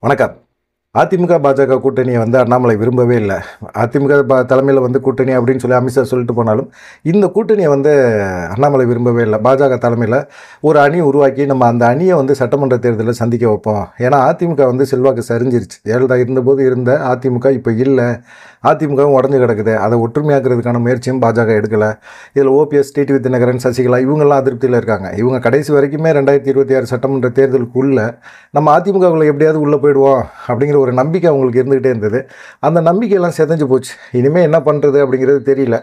வணக்கம். அதிமுக, பாஜக கூட்டணியை வந்து அண்ணாமலை விரும்பவே இல்ல. அதிமுக தலைமையில வந்து கூட்டணி அப்படின்னு சொல்லி அமித்ஷா சொல்லிட்டு போனாலும், இந்த கூட்டணியை வந்து அண்ணாமலை விரும்பவே இல்ல. பாஜக தலைமையில ஒரு அணி உருவாக்கி நம்ம அந்த அணியை வந்து சட்டமன்ற தேர்தலில் சந்திக்க வைப்போம். ஏன்னா அதிமுக வந்து செல்வாக்கு சரிஞ்சிருச்சு. ஜெயலலிதா இருந்தபோது இருந்த அதிமுக இப்போ இல்லை. அதிமுகவும் உடஞ்சு கிடக்குது. அதை ஒற்றுமையாக்குறதுக்கான முயற்சியும் பாஜக எடுக்கலை. இதில் ஓபிஎஸ், டிடிவி தினகரன், சசிகலா இவங்கெல்லாம் அதிருப்தியில் இருக்காங்க. இவங்க கடைசி வரைக்குமே 2026 சட்டமன்ற தேர்தலுக்குள்ள நம்ம அதிமுகவில் எப்படியாவது உள்ளே போயிடுவோம் அப்படிங்கிற ஒரு நம்பிக்கை அவங்களுக்கு இருந்துகிட்டே இருந்தது. அந்த நம்பிக்கையெல்லாம் செதஞ்சு போச்சு. இனிமேல் என்ன பண்ணுறது அப்படிங்கிறது தெரியல.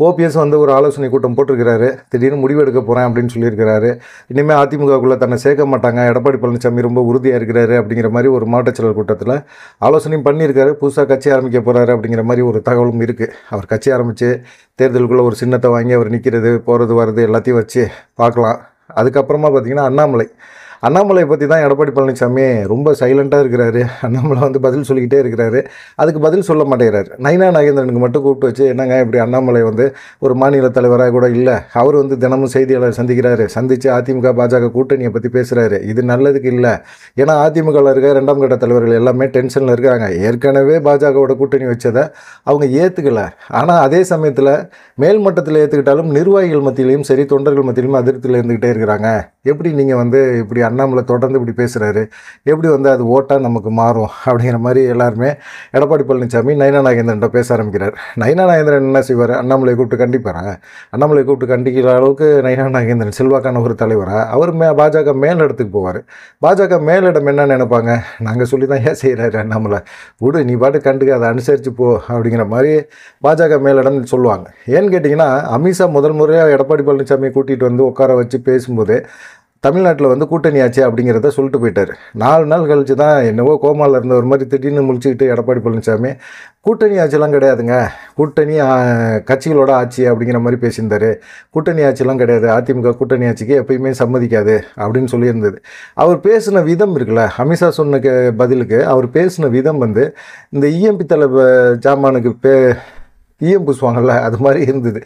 ஓபிஎஸ் வந்து ஒரு ஆலோசனை கூட்டம் போட்டிருக்கிறாரு. திடீர்னு முடிவெடுக்க போகிறேன் அப்படின்னு சொல்லியிருக்கிறாரு. இனிமேல் அதிமுகவுக்குள்ளே தன்னை சேர்க்க மாட்டாங்க, எடப்பாடி பழனிசாமி ரொம்ப உறுதியாக இருக்கிறாரு அப்படிங்கிற மாதிரி ஒரு மாவட்ட செயலர் கூட்டத்தில் ஆலோசனையும் பண்ணியிருக்காரு. புதுசாக கட்சி ஆரம்பிக்க போகிறாரு அப்படிங்கிற மாதிரி ஒரு தகவலும் இருக்குது. அவர் கட்சி ஆரம்பித்து தேர்தலுக்குள்ளே ஒரு சின்னத்தை வாங்கி அவர் நிற்கிறது, போகிறது, வர்றது எல்லாத்தையும் வச்சு பார்க்கலாம். அதுக்கப்புறமா பார்த்திங்கன்னா அண்ணாமலை பற்றி தான் எடப்பாடி பழனிசாமி ரொம்ப சைலண்ட்டாக இருக்கிறாரு. அண்ணாமலை வந்து பதில் சொல்லிக்கிட்டே இருக்கிறாரு. அதுக்கு பதில் சொல்ல மாட்டேங்கிறாரு. நயினா நாகேந்திரனுக்கு மட்டும் கூப்பிட்டு வச்சு, என்னங்க இப்படி அண்ணாமலை வந்து ஒரு மாநில தலைவராக கூட இல்லை, அவர் வந்து தினமும் செய்தியாளர் சந்திக்கிறாரு, சந்தித்து அதிமுக பாஜக கூட்டணியை பற்றி பேசுகிறாரு, இது நல்லதுக்கு இல்லை. ஏன்னா அதிமுகவில் இருக்க 2ஆம் கட்ட தலைவர்கள் எல்லாமே டென்ஷனில் இருக்காங்க. ஏற்கனவே பாஜகவோட கூட்டணி வச்சதை அவங்க ஏற்றுக்கலை. ஆனால் அதே சமயத்தில் மேல்மட்டத்தில் ஏற்றுக்கிட்டாலும் நிர்வாகிகள் மத்தியிலையும் சரி, தொண்டர்கள் மத்தியிலும் அதிருப்தியில் இருந்துக்கிட்டே இருக்கிறாங்க. எப்படி நீங்கள் வந்து இப்படி அண்ணாமலை தொடர்ந்து இப்படி பேசுகிறாரு, எப்படி வந்து அது ஓட்டாக நமக்கு மாறும் அப்படிங்கிற மாதிரி எல்லாருமே எடப்பாடி பழனிசாமி நயினா நாகேந்திரன்ட்ட பேச ஆரம்பிக்கிறார். நயினா நாகேந்திரன் என்ன செய்வார்? அண்ணாமலை கூப்பிட்டு கண்டிப்பாரா? அண்ணாமலை கூப்பிட்டு கண்டிக்கிற அளவுக்கு நயினா நாகேந்திரன் செல்வாக்கான ஒரு தலைவராக? அவர் பாஜக மேலிடத்துக்கு போவார். பாஜக மேலிடம் என்ன நினைப்பாங்க? நாங்கள் சொல்லி தான் ஏன் செய்கிறாரு அண்ணாமலை, விடு நீ பாட்டு கண்டுக்க, அதை அனுசரித்து போ அப்படிங்கிற மாதிரி பாஜக மேலிடம் சொல்லுவாங்க. ஏன்னு கேட்டிங்கன்னா, அமித்ஷா முதல் முறையாக எடப்பாடி பழனிசாமியை கூட்டிகிட்டு வந்து உட்கார வச்சு பேசும்போது தமிழ்நாட்டில் வந்து கூட்டணி ஆச்சு அப்படிங்கிறத சொல்லிட்டு போயிட்டார். 4 நாள் கழித்து தான் என்னவோ கோமாவில் இருந்த ஒரு மாதிரி திடீர்னு முழிச்சுக்கிட்டு எடப்பாடி பழனிசாமி கூட்டணி ஆட்சியெல்லாம் கிடையாதுங்க, கூட்டணி கட்சிகளோட ஆட்சி அப்படிங்கிற மாதிரி பேசியிருந்தார். கூட்டணி ஆட்சியெல்லாம் கிடையாது, அதிமுக கூட்டணி ஆட்சிக்கு எப்பயுமே சம்மதிக்காது அப்படின்னு சொல்லியிருந்தது. அவர் பேசின விதம் இருக்குல்ல, அமித்ஷா சொன்ன பதிலுக்கு அவர் பேசின விதம் வந்து இந்த இஎம்பி தலை ஜாமானுக்கு ஈயம் பூசுவாங்கள்ல, அது மாதிரி இருந்தது.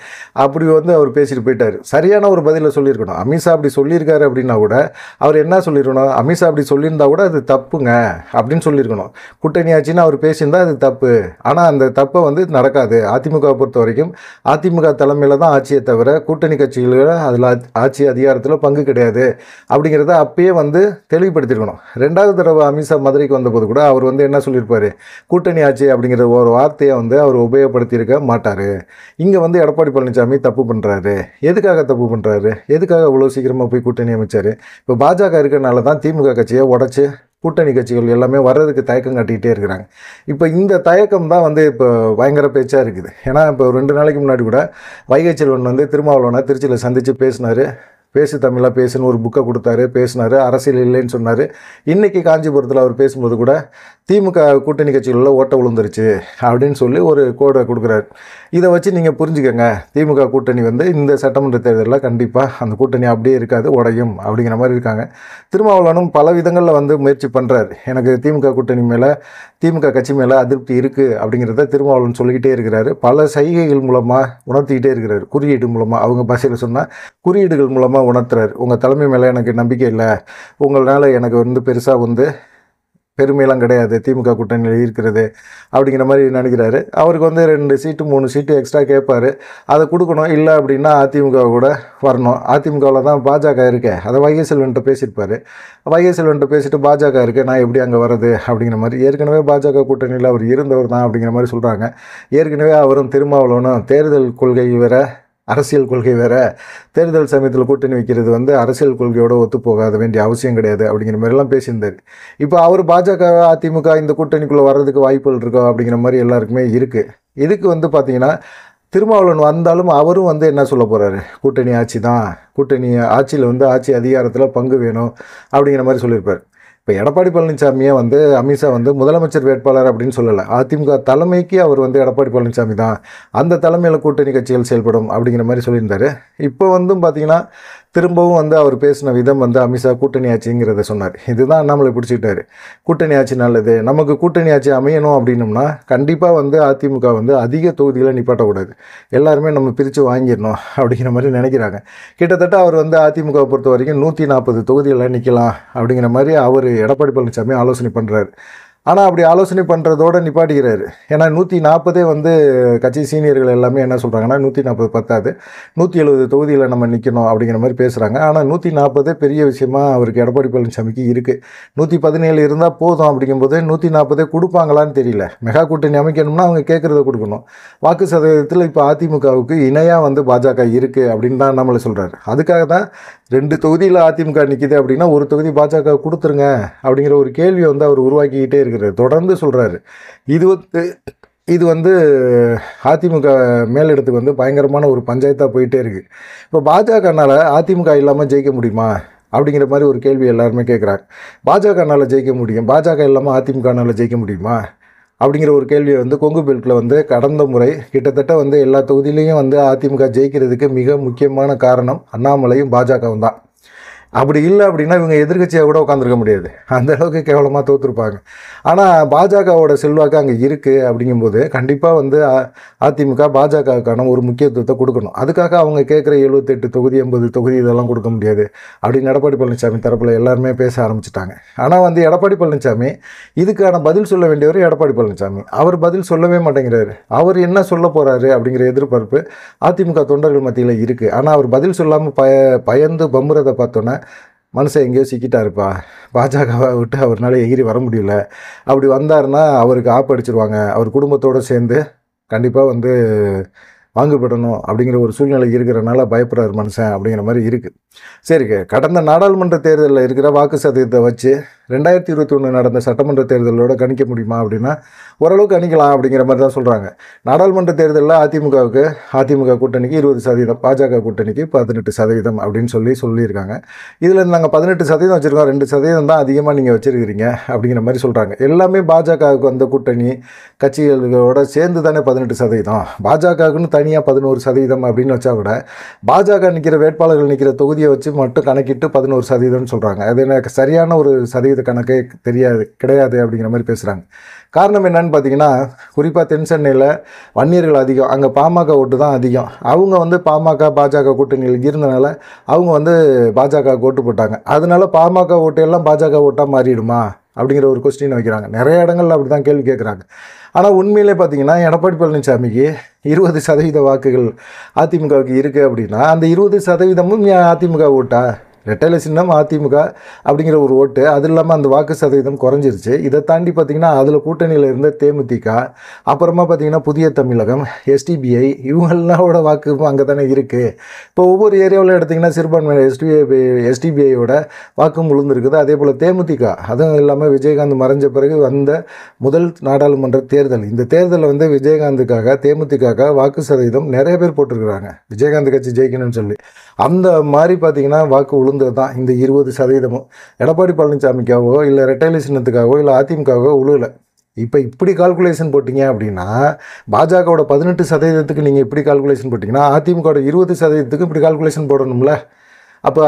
அப்படி வந்து அவர் பேசிட்டு போயிட்டார். சரியான ஒரு பதிலை சொல்லியிருக்கணும். அமித்ஷா அப்படி சொல்லியிருக்காரு அப்படின்னா கூட அவர் என்ன சொல்லியிருக்கணும்? அமித்ஷா அப்படி சொல்லியிருந்தா கூட அது தப்புங்க அப்படின்னு சொல்லியிருக்கணும். கூட்டணி ஆட்சின்னு அவர் பேசியிருந்தா அது தப்பு. ஆனால் அந்த தப்பை வந்து நடக்காது. அதிமுகவை பொறுத்த வரைக்கும் அதிமுக தலைமையில் தான் ஆட்சியை தவிர கூட்டணி கட்சிகளோட அதில் ஆட்சி அதிகாரத்தில் பங்கு கிடையாது அப்படிங்கிறத அப்பயே வந்து தெளிவுபடுத்தியிருக்கணும். 2வது தடவை அமித்ஷா மதுரைக்கு வந்தபோது கூட அவர் வந்து என்ன சொல்லியிருப்பார்? கூட்டணி ஆட்சி அப்படிங்கிற ஒரு வார்த்தையை வந்து அவர் உபயோகப்படுத்தியிருக்க மாட்டார். இங்கே வந்து எடப்பாடி பழனிசாமி தப்பு பண்ணுறாரு. எதுக்காக தப்பு பண்ணுறாரு? எதுக்காக இவ்வளோ சீக்கிரமாக போய் கூட்டணி அமைச்சார்? இப்போ பாஜக இருக்கிறனால தான் திமுக கட்சியை உடச்சி கூட்டணி கட்சிகள் எல்லாமே வர்றதுக்கு தயக்கம் காட்டிக்கிட்டே இருக்கிறாங்க. இப்போ இந்த தயக்கம் தான் வந்து இப்போ பயங்கர பேச்சாக இருக்குது. ஏன்னா இப்போ 2 நாளைக்கு முன்னாடி கூட வைகை செல்வன் வந்து திருமாவளவனை திருச்சியில் சந்தித்து பேசினார். பேசு தமிழாக பேசுன்னு ஒரு புக்கை கொடுத்தாரு, பேசினார். அரசியல் இல்லைன்னு சொன்னார். இன்றைக்கி காஞ்சிபுரத்தில் அவர் பேசும்போது கூட திமுக கூட்டணி கட்சிகளில் ஓட்ட விழுந்துருச்சு அப்படின்னு சொல்லி ஒரு கோடை கொடுக்குறாரு. இதை வச்சு நீங்கள் புரிஞ்சுக்கங்க, திமுக கூட்டணி வந்து இந்த சட்டமன்ற தேர்தலில் கண்டிப்பாக அந்த கூட்டணி அப்படியே இருக்காது, உடையும் அப்படிங்கிற மாதிரி இருக்காங்க. திருமாவளவனும் பல விதங்களில் வந்து முயற்சி பண்ணுறாரு. எனக்கு திமுக கூட்டணி மேலே, திமுக கட்சி மேலே அதிருப்தி இருக்குது அப்படிங்கிறத திருமாவளவன் சொல்லிக்கிட்டே இருக்கிறாரு. பல சைகைகள் மூலமாக உணர்த்திக்கிட்டே இருக்கிறாரு. குறியீடு மூலமாக, அவங்க பாஷையில் சொன்னால் குறியீடுகள் மூலமாக உணர்த்துறாரு. உங்கள் தலைமை மேலே எனக்கு நம்பிக்கை இல்லை, உங்களால் எனக்கு வந்து பெருசாக வந்து பெருமையெல்லாம் கிடையாது திமுக கூட்டணியில் இருக்கிறது அப்படிங்கிற மாதிரி நினைக்கிறாரு. அவருக்கு வந்து 2 சீட்டு 3 சீட்டு எக்ஸ்ட்ரா கேட்பார். அதை கொடுக்கணும். இல்லை அப்படின்னா அதிமுக கூட வரணும். அதிமுகவில் தான் பாஜக இருக்கே, அதை வைகை செல்வன்ட்ட பேசியிருப்பார். வைகை செல்வன்ட்ட பேசிட்டு பாஜக இருக்குது, நான் எப்படி அங்கே வர்றது அப்படிங்கிற மாதிரி. ஏற்கனவே பாஜக கூட்டணியில் அவர் இருந்தவர் தான் அப்படிங்கிற மாதிரி சொல்கிறாங்க. ஏற்கனவே அவரும் திருமாவளவனும் தேர்தல் கொள்கை வேறு, அரசியல் கொள்கை வேறு, தேர்தல் சமயத்தில் கூட்டணி வைக்கிறது வந்து அரசியல் கொள்கையோடு ஒத்து போகாத வேண்டிய அவசியம் கிடையாது அப்படிங்கிற மாதிரிலாம் பேசியிருந்தார். இப்போ அவர் பாஜக அதிமுக இந்த கூட்டணிக்குள்ளே வர்றதுக்கு வாய்ப்புகள் இருக்கோ அப்படிங்கிற மாதிரி எல்லாருக்குமே இருக்குது. இதுக்கு வந்து பார்த்திங்கன்னா திருமாவளவன் வந்தாலும் அவரும் வந்து என்ன சொல்ல போகிறாரு? கூட்டணி ஆட்சி தான், கூட்டணி ஆட்சியில் வந்து ஆட்சி அதிகாரத்தில் பங்கு வேணும் அப்படிங்கிற மாதிரி சொல்லியிருப்பார். இப்போ எடப்பாடி பழனிசாமியை வந்து அமித்ஷா வந்து முதலமைச்சர் வேட்பாளர் அப்படின்னு சொல்லலை. அதிமுக தலைமைக்கு அவர் வந்து எடப்பாடி பழனிசாமி தான், அந்த தலைமையில் கூட்டணி கட்சிகள் செயல்படும் அப்படிங்கிற மாதிரி சொல்லியிருந்தார். இப்போ வந்து பார்த்திங்கன்னா திரும்பவும் வந்து அவர் பேசின விதம் வந்து அமித்ஷா கூட்டணி ஆட்சிங்கிறத சொன்னார். இதுதான் அண்ணாமலை பிடிச்சிக்கிட்டாரு. கூட்டணி ஆட்சி நல்லது, நமக்கு கூட்டணி ஆட்சி அமையணும் அப்படின்னம்னா கண்டிப்பாக வந்து அதிமுக வந்து அதிக தொகுதிகளை நிப்பாட்டக்கூடாது, எல்லாருமே நம்ம பிரித்து வாங்கிடணும் அப்படிங்கிற மாதிரி நினைக்கிறாங்க. கிட்டத்தட்ட அவர் வந்து அதிமுகவை பொறுத்த வரைக்கும் 140 தொகுதிகளில் நிற்கலாம் அப்படிங்கிற மாதிரி அவர் எடப்பாடி பழனிசாமி ஆலோசனை பண்ணுறாரு. ஆனால் அப்படி ஆலோசனை பண்ணுறதோடு நிப்பாட்டிக்கிறாரு. ஏன்னா 140 வந்து கட்சி சீனியர்கள் எல்லாமே என்ன சொல்கிறாங்கன்னா 140 பத்தாது, 170 தொகுதியில் நம்ம நிற்கணும் அப்படிங்கிற மாதிரி பேசுகிறாங்க. ஆனால் 140 பெரிய விஷயமா அவருக்கு எடப்பாடி பழனிசாமிக்கு இருக்குது. 117 இருந்தால் போதும் அப்படிங்கும்போது 140 கொடுப்பாங்களான்னு தெரியல. மெகா கூட்டணி அமைக்கணும்னா அவங்க கேட்குறத கொடுக்கணும். வாக்கு சதவீதத்தில் இப்போ அதிமுகவுக்கு இணையாக வந்து பாஜக இருக்குது அப்படின்னு தான் நம்மளை சொல்கிறாரு. அதுக்காக தான் 2 தொகுதியில் அதிமுக நிற்கிது அப்படின்னா ஒரு தொகுதி பாஜக கொடுத்துருங்க அப்படிங்கிற ஒரு கேள்வியை வந்து அவர் உருவாக்கிக்கிட்டே இருக்கிறார், தொடர்ந்து சொல்கிறாரு. இது வந்து அதிமுக மேலிடத்துக்கு வந்து பயங்கரமான ஒரு பஞ்சாயத்தாக போயிட்டே இருக்குது. இப்போ பாஜகனால் அதிமுக இல்லாமல் ஜெயிக்க முடியுமா அப்படிங்கிற மாதிரி ஒரு கேள்வி எல்லாருமே கேட்குறாங்க. பாஜகனால் ஜெயிக்க முடியும், பாஜக இல்லாமல் அதிமுகனால் ஜெயிக்க முடியுமா அப்படிங்கிற ஒரு கேள்வியை வந்து கொங்கு பெல்ட்டில் வந்து கடந்த முறை கிட்டத்தட்ட வந்து எல்லா தொகுதியிலையும் வந்து அதிமுக ஜெயிக்கிறதுக்கு மிக முக்கியமான காரணம் அண்ணாமலையும் பாஜகவும் தான். அப்படி இல்லை அப்படின்னா இவங்க எதிர்கட்சியாக கூட உட்காந்துருக்க முடியாது, அந்த அளவுக்கு கேவலமாக தோற்றுருப்பாங்க. ஆனால் பாஜகவோட செல்வாக்கு அங்கே இருக்குது அப்படிங்கும்போது கண்டிப்பாக வந்து அதிமுக பாஜகவுக்கான ஒரு முக்கியத்துவத்தை கொடுக்கணும். அதுக்காக அவங்க கேட்குற 78 தொகுதி 80 தொகுதி இதெல்லாம் கொடுக்க முடியாது அப்படின்னு எடப்பாடி பழனிசாமி தரப்பில் எல்லாருமே பேச ஆரம்பிச்சிட்டாங்க. ஆனால் வந்து எடப்பாடி பழனிசாமி இதுக்கான பதில் சொல்ல வேண்டியவர் எடப்பாடி பழனிசாமி, அவர் பதில் சொல்லவே மாட்டேங்கிறாரு. அவர் என்ன சொல்ல போகிறாரு அப்படிங்கிற எதிர்பார்ப்பு அதிமுக தொண்டர்கள் மத்தியில் இருக்குது. ஆனால் அவர் பதில் சொல்லாமல் பயந்து பம்புறதை பார்த்தோன்னே மனுஷன் எங்கேயோ சிக்கிட்டாருப்பா, பாஜகவை விட்டு அவர்னால எகிரி வர முடியல, அப்படி வந்தாருன்னா அவருக்கு ஆப்படிச்சிருவாங்க, அவர் குடும்பத்தோடு சேர்ந்து கண்டிப்பாக வந்து வாங்கப்படணும் அப்படிங்கிற ஒரு சூழ்நிலை இருக்கிறனால பயப்படுறாரு மனுஷன் அப்படிங்கிற மாதிரி இருக்குது. சரி, கடந்த நாடாளுமன்ற தேர்தலில் இருக்கிற வாக்கு சதவீதத்தை வச்சு 2021 நடந்த சட்டமன்ற தேர்தலோடு கணிக்க முடியுமா அப்படின்னா ஓரளவுக்கு கணிக்கலாம் அப்படிங்கிற மாதிரி தான் சொல்கிறாங்க. நாடாளுமன்ற தேர்தலில் அதிமுக கூட்டணிக்கு 20%, பாஜக கூட்டணிக்கு 18% அப்படின்னு சொல்லியிருக்காங்க. இதில் நாங்கள் 18% வச்சுருக்கோம், 2% தான் அதிகமாக நீங்கள் வச்சுருக்கிறீங்க அப்படிங்கிற மாதிரி சொல்கிறாங்க. எல்லாமே பாஜகவுக்கு வந்த கூட்டணி கட்சிகளோட சேர்ந்து தானே 18%, பாஜகவுக்குன்னு தனியாக 11% அப்படின்னு வச்சா கூட பாஜக நிற்கிற வேட்பாளர்கள் நிற்கிற தொகுதியை வச்சு மட்டும் கணக்கிட்டு 11% சொல்கிறாங்க. அது எனக்கு சரியான ஒரு சதவீத கணக்கே கிடையாது அப்படிங்கிற மாதிரி பேசுகிறாங்க. காரணம் என்னன்னு பார்த்தீங்கன்னா, குறிப்பாக தென் சென்னையில் வன்னியர்கள் அதிகம், அங்கே பாமக ஓட்டு தான் அதிகம். அவங்க வந்து பாஜக கூட்டணியில் இருந்தனால அவங்க வந்து பாஜக ஓட்டு போட்டாங்க. அதனால பாமக ஓட்டு எல்லாம் பாஜக ஓட்டாக மாறிடுமா அப்படிங்கிற ஒரு கொஸ்டின் வைக்கிறாங்க. நிறைய இடங்கள்ல அப்படி தான் கேள்வி கேட்குறாங்க. ஆனால் உண்மையிலே பார்த்தீங்கன்னா எடப்பாடி பழனிசாமிக்கு 20% வாக்குகள் அதிமுகவுக்கு இருக்குது அப்படின்னா அந்த 20%ம் அதிமுக ஓட்டா? ரெட்டலை சின்னம் அதிமுக அப்படிங்கிற ஒரு ஓட்டு, அது இல்லாமல் அந்த வாக்கு சதவீதம் குறைஞ்சிருச்சு. இதை தாண்டி பார்த்திங்கன்னா அதில் கூட்டணியில் இருந்த தேமுதிக, அப்புறமா பார்த்திங்கன்னா புதிய தமிழகம், எஸ்டிபிஐ, இவங்களோட வாக்கு அங்கே தானே இருக்குது. இப்போ ஒவ்வொரு ஏரியாவில் எடுத்திங்கன்னா சிறுபான்மை எஸ்டிபிஐயோட வாக்கும் விழுந்துருக்குது. அதே போல் தேமுதிக, அதுவும் இல்லாமல் விஜயகாந்த் மறைஞ்ச பிறகு வந்த முதல் நாடாளுமன்ற தேர்தல், இந்த தேர்தலில் வந்து விஜயகாந்துக்காக தேமுதிக வாக்கு சதவீதம் நிறைய பேர் போட்டிருக்கிறாங்க, விஜயகாந்த் கட்சி ஜெயிக்கணும்னு சொல்லி. அந்த மாதிரி பார்த்திங்கன்னா வாக்கு விழுந்தது தான் இந்த 20%. எடப்பாடி பழனிசாமிக்காகவோ இல்லை ரெட்டைலை சின்னத்துக்காகவோ இல்லை அதிமுகவோ உழுவலை. இப்போ இப்படி கால்குலேஷன் போட்டிங்க அப்படின்னா பாஜகவோட 18%க்கு நீங்கள் இப்படி கால்குலேஷன் போட்டிங்கன்னா அதிமுகவோட 20%க்கு இப்படி கால்குலேஷன் போடணும்ல. அப்போ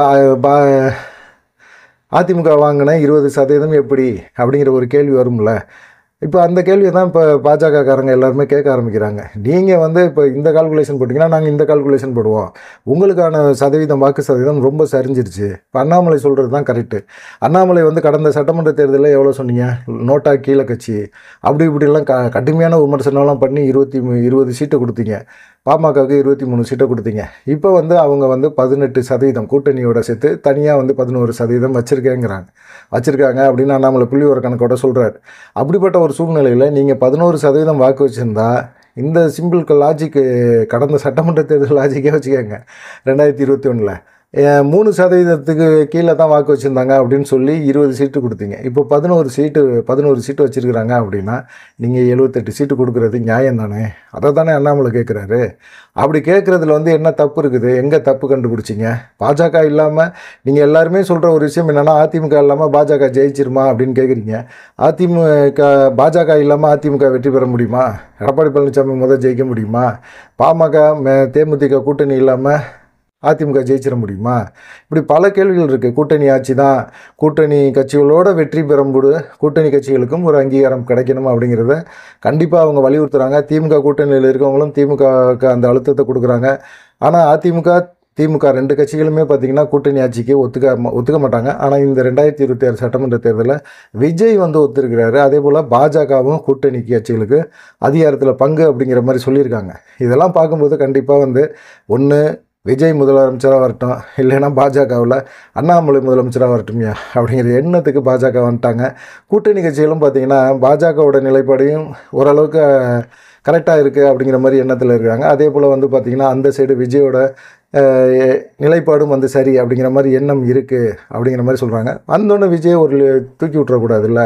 அதிமுக வாங்கின 20% எப்படி அப்படிங்கிற ஒரு கேள்வி வரும்ல. இப்போ அந்த கேள்வியை தான் இப்போ பாஜகக்காரங்க எல்லாருமே கேட்க ஆரம்பிக்கிறாங்க. நீங்கள் வந்து இப்போ இந்த கால்குலேஷன் போட்டிங்கன்னா நாங்கள் இந்த கால்குலேஷன் போடுவோம், உங்களுக்கான வாக்கு சதவீதம் ரொம்ப சரிஞ்சிருச்சு. இப்போ அண்ணாமலை சொல்கிறது தான் கரெக்டு. அண்ணாமலை வந்து கடந்த சட்டமன்ற தேர்தலில் எவ்வளோ சொன்னீங்க, நோட்டா கீழே கட்சி அப்படி இப்படிலாம் கடுமையான விமர்சனம்லாம் பண்ணி 20 சீட்டை கொடுத்தீங்க, பாமகவுக்கு 23 சீட்டை கொடுத்தீங்க. இப்போ வந்து அவங்க வந்து 18% கூட்டணியோட சேர்த்து தனியாக வந்து 11% வச்சுருக்காங்க அப்படின்னு அண்ணாமலை புள்ளி ஒரு கணக்கோட சொல்கிறார். அப்படிப்பட்ட ஒரு சூழ்நிலையில் நீங்கள் 11% வாக்கு வச்சுருந்தா இந்த சிம்பிள் லாஜிக்கு கடந்த சட்டமன்ற தேர்தல் லாஜிக்கே வச்சுக்கோங்க, 2021 3% கீழே தான் வாக்கு வச்சுருந்தாங்க அப்படின்னு சொல்லி 20 சீட்டு கொடுத்தீங்க. இப்போ 11 சீட்டு வச்சுருக்கிறாங்க அப்படின்னா நீங்கள் 78 சீட்டு கொடுக்குறது நியாயம் தானே? அதை தானே அண்ணாமலை கேட்குறாரு. அப்படி கேட்குறதுல வந்து என்ன தப்பு இருக்குது, எங்கே தப்பு கண்டுபிடிச்சிங்க? பாஜக இல்லாமல் நீங்கள் எல்லாருமே சொல்கிற ஒரு விஷயம் என்னென்னா அதிமுக இல்லாமல் பாஜக ஜெயிச்சிருமா அப்படின்னு கேட்குறீங்க. பாஜக இல்லாமல் அதிமுக வெற்றி பெற முடியுமா? எடப்பாடி பழனிசாமி முதல் ஜெயிக்க முடியுமா? பாமக தேமுதிக கூட்டணி இல்லாமல் அதிமுக ஜெயிச்சிட முடியுமா? இப்படி பல கேள்விகள் இருக்குது. கூட்டணி ஆட்சி தான், கூட்டணி கட்சிகளோட வெற்றி பெறும்போது கூட்டணி கட்சிகளுக்கும் ஒரு அங்கீகாரம் கிடைக்கணும் அப்படிங்கிறத கண்டிப்பாக அவங்க வலியுறுத்துகிறாங்க. திமுக கூட்டணியில் இருக்கவங்களும் திமுகவுக்கு அந்த அழுத்தத்தை கொடுக்குறாங்க. ஆனால் திமுக 2 கட்சிகளுமே பார்த்திங்கன்னா கூட்டணி ஆட்சிக்கு ஒத்துக்க மாட்டாங்க. ஆனால் இந்த 2026 சட்டமன்ற தேர்தலில் விஜய் வந்து ஒத்துருக்கிறாரு. அதே போல் பாஜகவும் கூட்டணி கட்சிகளுக்கு அதிகாரத்தில் பங்கு அப்படிங்கிற மாதிரி சொல்லியிருக்காங்க. இதெல்லாம் பார்க்கும்போது கண்டிப்பாக வந்து ஒன்று விஜய் முதலமைச்சராக வரட்டும், இல்லைன்னா பாஜகவில் அண்ணாமலை முதலமைச்சராக வரட்டும்யா அப்படிங்கிற எண்ணத்துக்கு பாஜக வந்துட்டாங்க. கூட்டணி கட்சிகளும் பார்த்திங்கன்னா பாஜகவோட நிலைப்பாடையும் ஓரளவுக்கு கரெக்டாக இருக்குது அப்படிங்கிற மாதிரி எண்ணத்தில் இருக்காங்க. அதே போல் வந்து பார்த்திங்கன்னா அந்த சைடு விஜயோட நிலைப்பாடும் வந்து சரி அப்படிங்கிற மாதிரி எண்ணம் இருக்குது அப்படிங்கிற மாதிரி சொல்கிறாங்க. வந்தோடனே விஜய் ஒரு தூக்கி விட்டுறக்கூடாதுல்ல,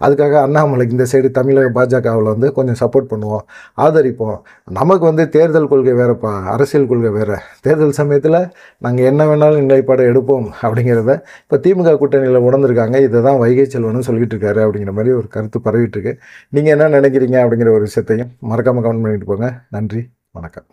அதுக்காக அண்ணாமலைக்கு இந்த சைடு தமிழக பாஜகவில் வந்து கொஞ்சம் சப்போர்ட் பண்ணுவோம், ஆதரிப்போம். நமக்கு வந்து தேர்தல் கொள்கை வேறுப்பா, அரசியல் கொள்கை வேறு. தேர்தல் சமயத்தில் நாங்கள் என்ன வேணாலும் நிலைப்பாடை எடுப்போம் அப்படிங்கிறத இப்போ திமுக கூட்டணியில் உணர்ந்திருக்காங்க. இதை தான் வைகை செல்வனும் சொல்லிகிட்டு இருக்காரு அப்படிங்கிற மாதிரி ஒரு கருத்து பரவிட்டு இருக்கு. நீங்கள் என்ன நினைக்கிறீங்க அப்படிங்கிற ஒரு விஷயத்தையும் மறக்காமல் கமெண்ட் பண்ணிட்டு போங்க. நன்றி, வணக்கம்.